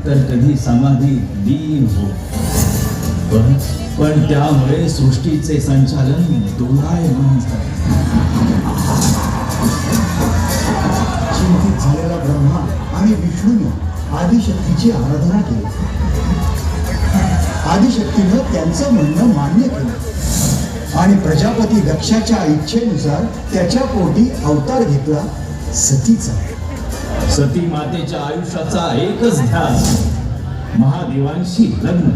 तर कधी समाधी लीन हो, पण त्यामुळे सृष्टीचे संचालन दोलायमान झाले. चिंतित झालेला ब्रह्मा आणि विष्णूने आदिशक्तीची आराधना केली. आदिशक्तीनं त्यांचं म्हणणं मान्य केलं आणि प्रजापती दक्षाच्या इच्छेनुसार त्याच्या पोटी अवतार घेतला सतीचा. सती मातेच्या आयुष्याचा एकच ध्यास महादेवांशी लग्न.